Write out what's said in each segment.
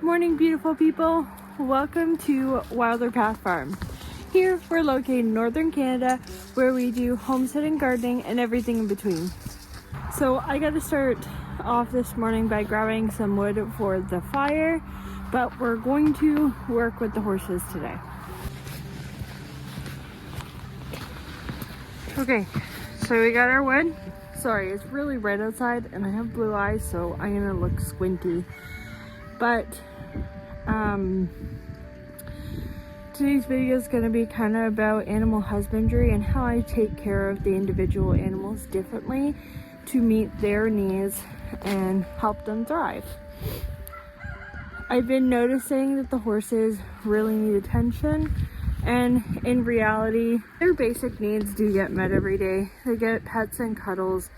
Good morning, beautiful people. Welcome to Wilder Path Farm. Here we're located in northern Canada where we do homesteading, gardening, and everything in between. So I got to start off this morning by grabbing some wood for the fire, but we're going to work with the horses today. Okay, so we got our wood. Sorry, it's really bright outside and I have blue eyes, so I'm gonna look squinty. But today's video is going to be kind of about animal husbandry and how I take care of the individual animals differently to meet their needs and help them thrive. I've been noticing that the horses really need attention, and in reality their basic needs do get met every day. They get pets and cuddles,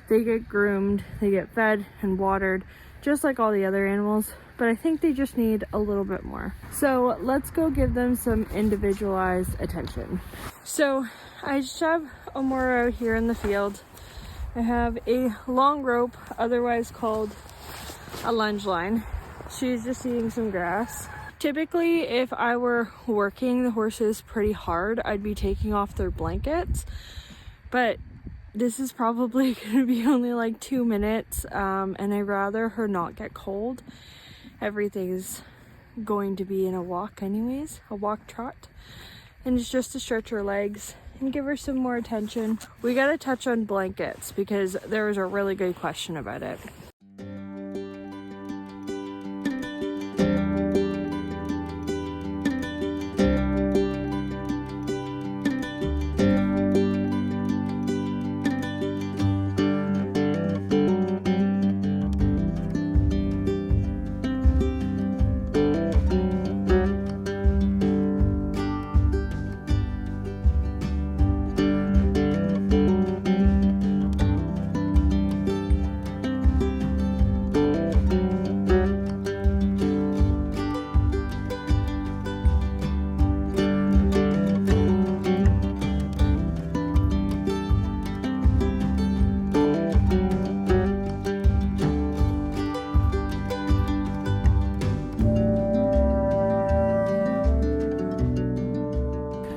they get groomed, they get fed and watered just like all the other animals, but I think they just need a little bit more. So let's go give them some individualized attention. So I just have Amora out here in the field. I have a long rope, otherwise called a lunge line. She's just eating some grass. Typically, if I were working the horses pretty hard, I'd be taking off their blankets, but this is probably going to be only like 2 minutes, and I'd rather her not get cold. Everything's going to be in a walk anyways, a walk trot, and it's just to stretch her legs and give her some more attention. We got to touch on blankets because there was a really good question about it.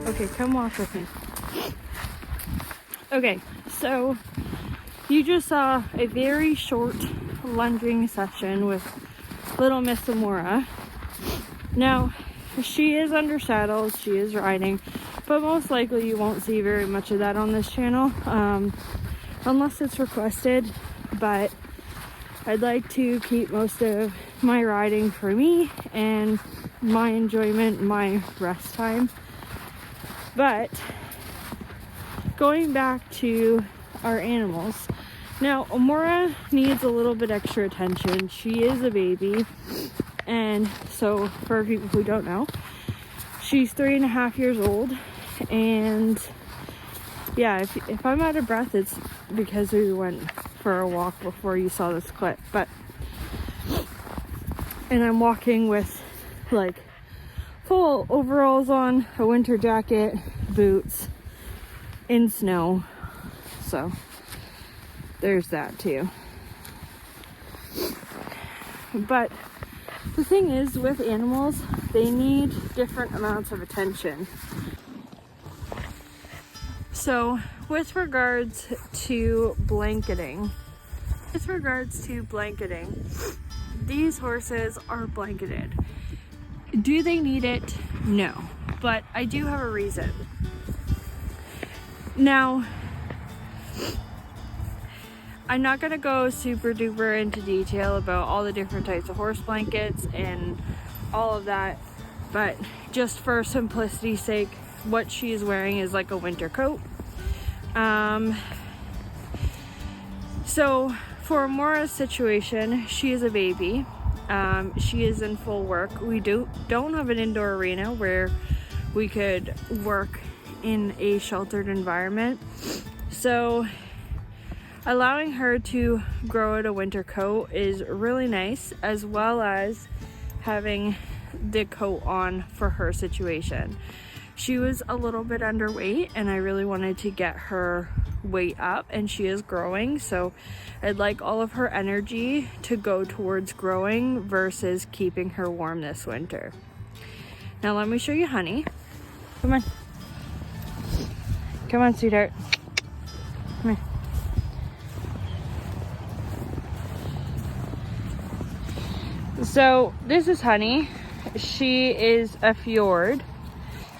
Okay, come walk with me. Okay, so you just saw a very short lunging session with little Miss Amora. Now, she is under saddle, she is riding, but most likely you won't see very much of that on this channel, unless it's requested. But I'd like to keep most of my riding for me and my enjoyment, my rest time. But going back to our animals, now Amora needs a little bit extra attention. She is a baby, and so for people who don't know, she's 3.5 years old. And yeah, if I'm out of breath, it's because we went for a walk before you saw this clip. And I'm walking with like full overalls on, a winter jacket, boots, in snow. So there's that too. But the thing is, with animals, they need different amounts of attention. So with regards to blanketing, these horses are blanketed. Do they need it? No, but I do have a reason. Now, I'm not going to go super duper into detail about all the different types of horse blankets and all of that, but just for simplicity's sake, what she's wearing is like a winter coat. So for Amora's situation, she is a baby. She is in full work. We don't have an indoor arena where we could work in a sheltered environment. So allowing her to grow out a winter coat is really nice, as well as having the coat on for her situation. She was a little bit underweight and I really wanted to get her weight up, and she is growing, so I'd like all of her energy to go towards growing versus keeping her warm this winter. Now let me show you Honey. Come on. Come on, sweetheart. Come here. So this is Honey. She is a fjord,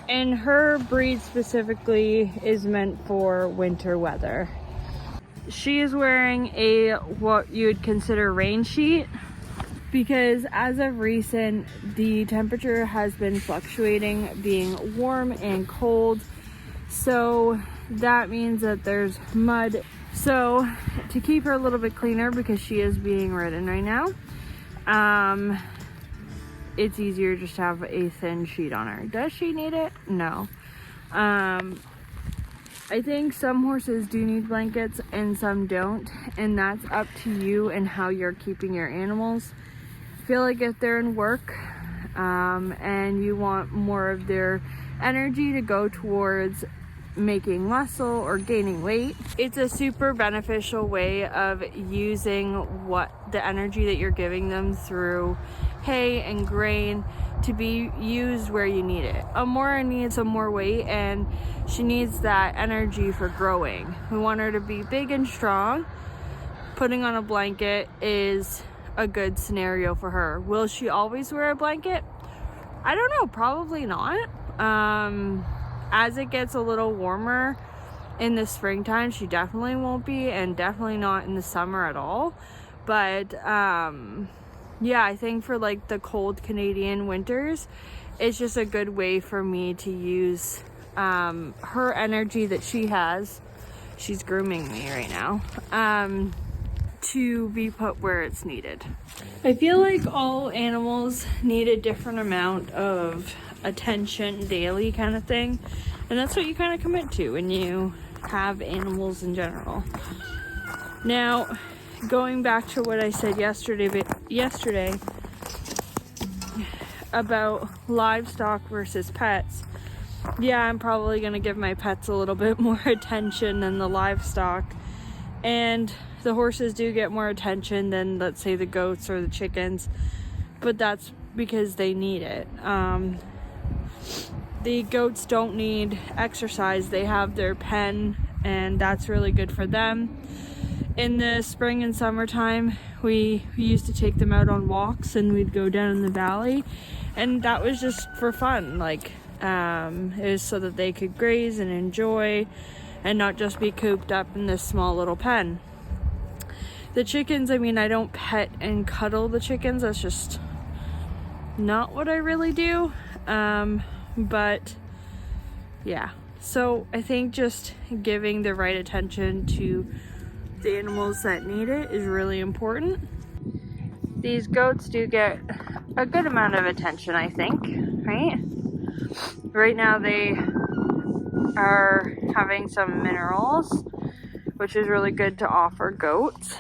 and her breed specifically is meant for winter weather. She is wearing a what you would consider rain sheet, because as of recent the temperature has been fluctuating, being warm and cold, so that means that there's mud. So to keep her a little bit cleaner, because she is being ridden right now, it's easier just to have a thin sheet on her. Does she need it? No. I think some horses do need blankets and some don't, and that's up to you and how you're keeping your animals. I feel like if they're in work and you want more of their energy to go towards making muscle or gaining weight, it's a super beneficial way of using the energy that you're giving them through hay and grain to be used where you need it. Amora needs some more weight, and she needs that energy for growing. We want her to be big and strong. Putting on a blanket is a good scenario for her. Will she always wear a blanket? I don't know, probably not. As it gets a little warmer in the springtime, she definitely won't be, and definitely not in the summer at all. But yeah, I think for like the cold Canadian winters, it's just a good way for me to use her energy that she has. She's grooming me right now, to be put where it's needed. I feel like all animals need a different amount of attention daily, kind of thing, and that's what you kind of commit to when you have animals in general. Now, going back to what I said yesterday about livestock versus pets, yeah, I'm probably gonna give my pets a little bit more attention than the livestock, and the horses do get more attention than, let's say, the goats or the chickens, but that's because they need it. The goats don't need exercise. They have their pen, and that's really good for them. In the spring and summertime, we used to take them out on walks, and we'd go down in the valley, and that was just for fun. Like, it was so that they could graze and enjoy and not just be cooped up in this small little pen. The chickens, I mean, I don't pet and cuddle the chickens. That's just not what I really do. But yeah, so I think just giving the right attention to the animals that need it is really important. These goats do get a good amount of attention, I think, right? Right now they are having some minerals, which is really good to offer goats.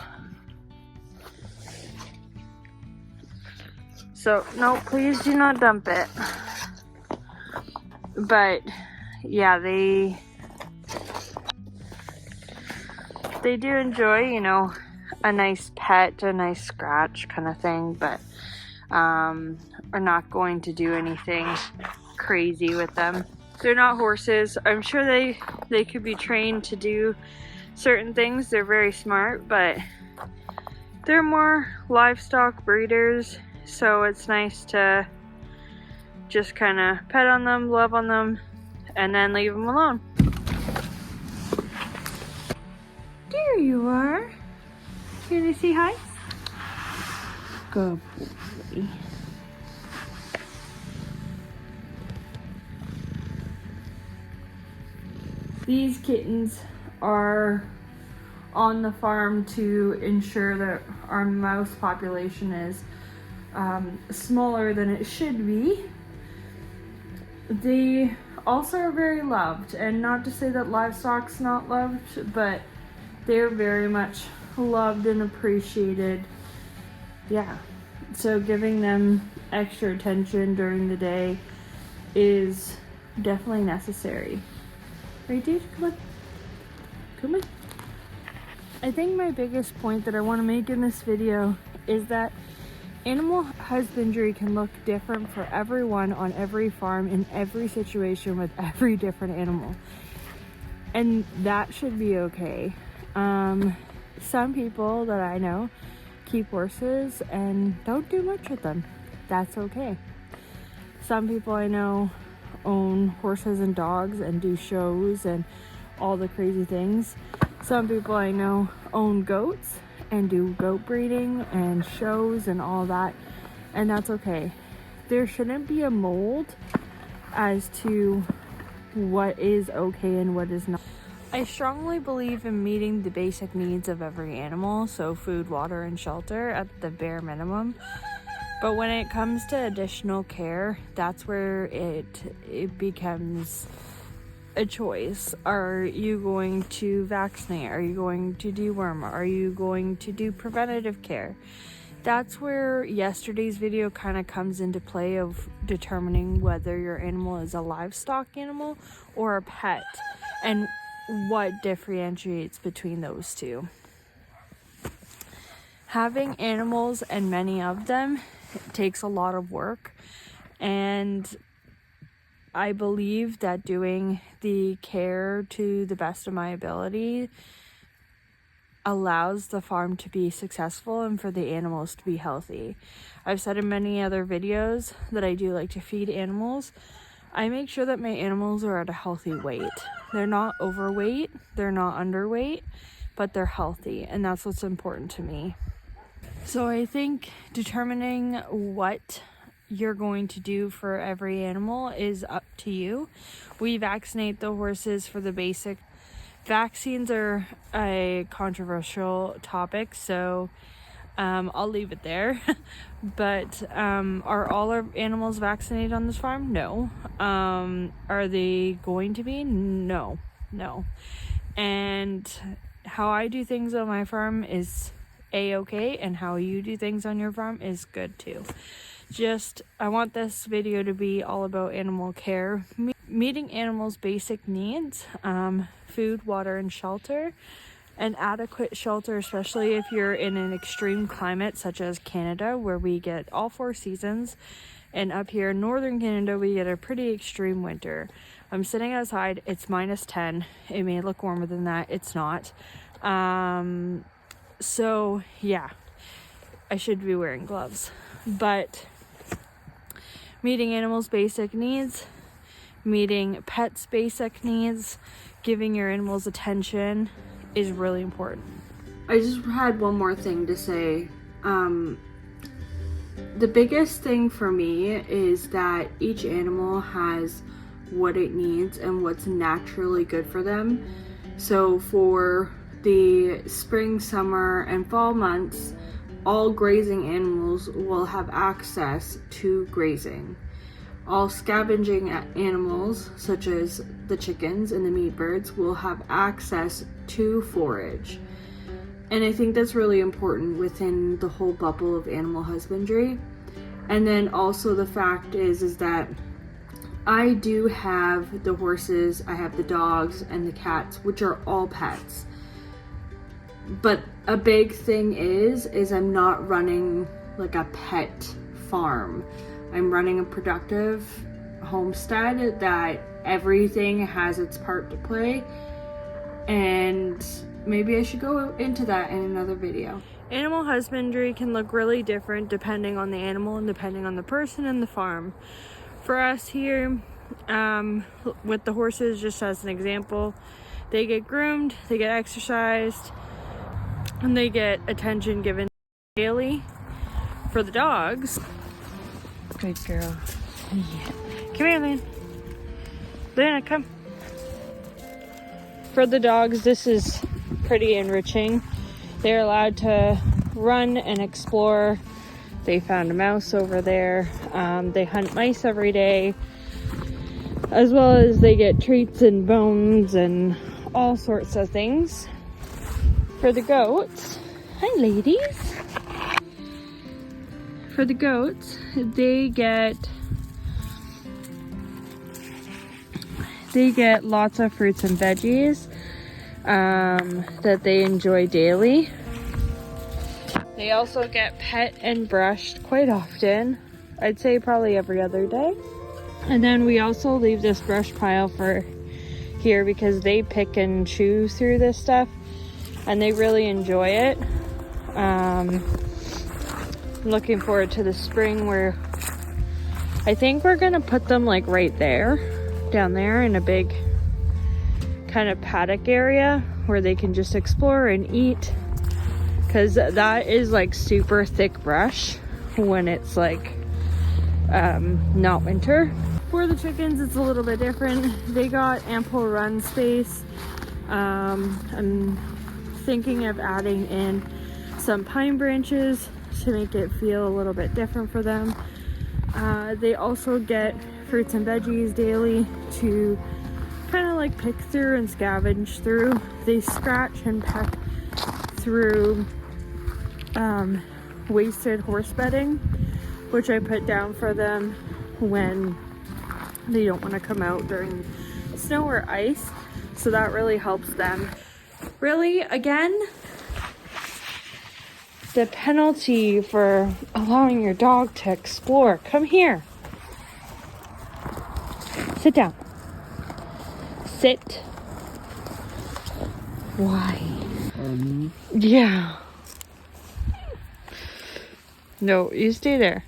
So, no, please do not dump it. But yeah, they do enjoy, you know, a nice pet, a nice scratch kind of thing, but are not going to do anything crazy with them. They're not horses. I'm sure they could be trained to do certain things. They're very smart, but they're more livestock breeders, so it's nice to just kind of pet on them, love on them, and then leave them alone. There you are. Here to say hi? Good boy. These kittens are on the farm to ensure that our mouse population is smaller than it should be. They also are very loved, and not to say that livestock's not loved, but they're very much loved and appreciated. Yeah, so giving them extra attention during the day is definitely necessary. Right, dude? Come on. Come on. I think my biggest point that I want to make in this video is that animal husbandry can look different for everyone on every farm in every situation with every different animal. And that should be okay. Some people that I know keep horses and don't do much with them. That's okay. Some people I know own horses and dogs and do shows and all the crazy things. Some people I know own goats and do goat breeding and shows and all that, and that's okay. There shouldn't be a mold as to what is okay and what is not. I strongly believe in meeting the basic needs of every animal, so food, water, and shelter at the bare minimum. But when it comes to additional care, that's where it becomes a choice. Are you going to vaccinate? Are you going to deworm? Are you going to do preventative care? That's where yesterday's video kind of comes into play of determining whether your animal is a livestock animal or a pet and what differentiates between those two. Having animals and many of them takes a lot of work, and I believe that doing the care to the best of my ability allows the farm to be successful and for the animals to be healthy. I've said in many other videos that I do like to feed animals. I make sure that my animals are at a healthy weight. They're not overweight, they're not underweight, but they're healthy, and that's what's important to me. So I think determining what you're going to do for every animal is up to you. We vaccinate the horses for the basic. Vaccines are a controversial topic, so I'll leave it there. But are all our animals vaccinated on this farm? No. Are they going to be? No. And how I do things on my farm is a-okay, and how you do things on your farm is good too. I want this video to be all about animal care, meeting animals' basic needs, food, water, and shelter, and adequate shelter, especially if you're in an extreme climate such as Canada, where we get all 4 seasons, and up here in northern Canada we get a pretty extreme winter. I'm sitting outside, it's -10. It may look warmer than that, it's not. So yeah, I should be wearing gloves. But meeting animals' basic needs, meeting pets' basic needs, giving your animals attention is really important. I just had one more thing to say. The biggest thing for me is that each animal has what it needs and what's naturally good for them. So for the spring, summer, and fall months, all grazing animals will have access to grazing. All scavenging animals, such as the chickens and the meat birds, will have access to forage. And I think that's really important within the whole bubble of animal husbandry. And then also the fact is that I do have the horses, I have the dogs and the cats, which are all pets. But a big thing is I'm not running like a pet farm. I'm running a productive homestead that everything has its part to play, and maybe I should go into that in another video. Animal husbandry can look really different depending on the animal and depending on the person and the farm. For us here, with the horses, just as an example, they get groomed, they get exercised, and they get attention given daily. For the dogs, good girl. Yeah. Come here, Luna. Luna, come. For the dogs, this is pretty enriching. They're allowed to run and explore. They found a mouse over there. They hunt mice every day, as well as they get treats and bones and all sorts of things. For the goats, hi ladies. For the goats, they get they get lots of fruits and veggies that they enjoy daily. They also get pet and brushed quite often. I'd say probably every other day. And then we also leave this brush pile for here because they pick and chew through this stuff and they really enjoy it. I'm looking forward to the spring where I think we're gonna put them like right there, down there in a big kind of paddock area where they can just explore and eat, because that is like super thick brush when it's like not winter. For the chickens, it's a little bit different. They got ample run space. I'm thinking of adding in some pine branches to make it feel a little bit different for them. They also get fruits and veggies daily to kind of like pick through and scavenge through. They scratch and peck through wasted horse bedding, which I put down for them when they don't want to come out during snow or ice, so that really helps them. Really, again, the penalty for allowing your dog to explore. Come here. Sit down. Sit. Why? Yeah. No, you stay there.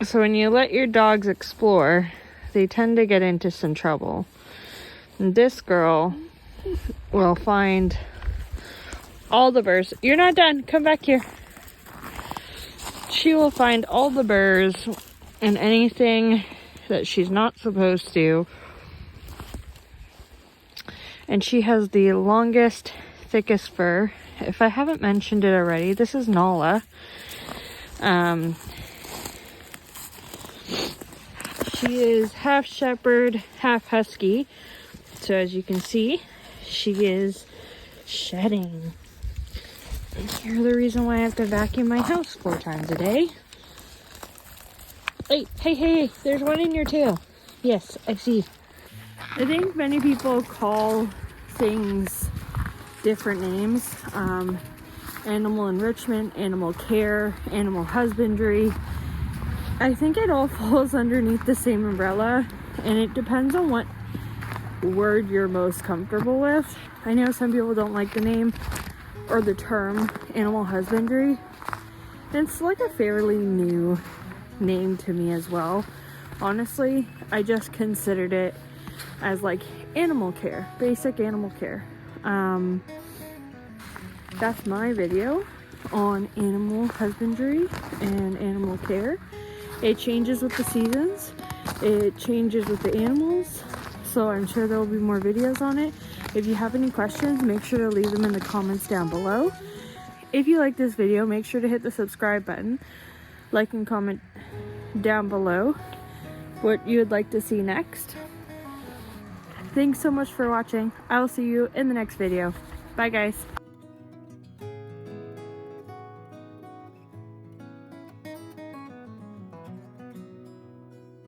So when you let your dogs explore, they tend to get into some trouble. And this girl will find all the burrs. You're not done. Come back here. She will find all the burrs and anything that she's not supposed to. And she has the longest, thickest fur. If I haven't mentioned it already, this is Nala. She is half shepherd, half husky. So as you can see, she is shedding. And you're the reason why I have to vacuum my house 4 times a day. Hey, there's one in your tail. Yes, I see. I think many people call things different names. Animal enrichment, animal care, animal husbandry. I think it all falls underneath the same umbrella, and it depends on what word you're most comfortable with. I know some people don't like the name or the term animal husbandry. It's like a fairly new name to me as well. Honestly, I just considered it as like animal care, basic animal care. That's my video on animal husbandry and animal care. It changes with the seasons, it changes with the animals, so I'm sure there will be more videos on it. If you have any questions, make sure to leave them in the comments down below. If you like this video, make sure to hit the subscribe button, like and comment down below what you would like to see next. Thanks so much for watching. I will see you in the next video. Bye guys.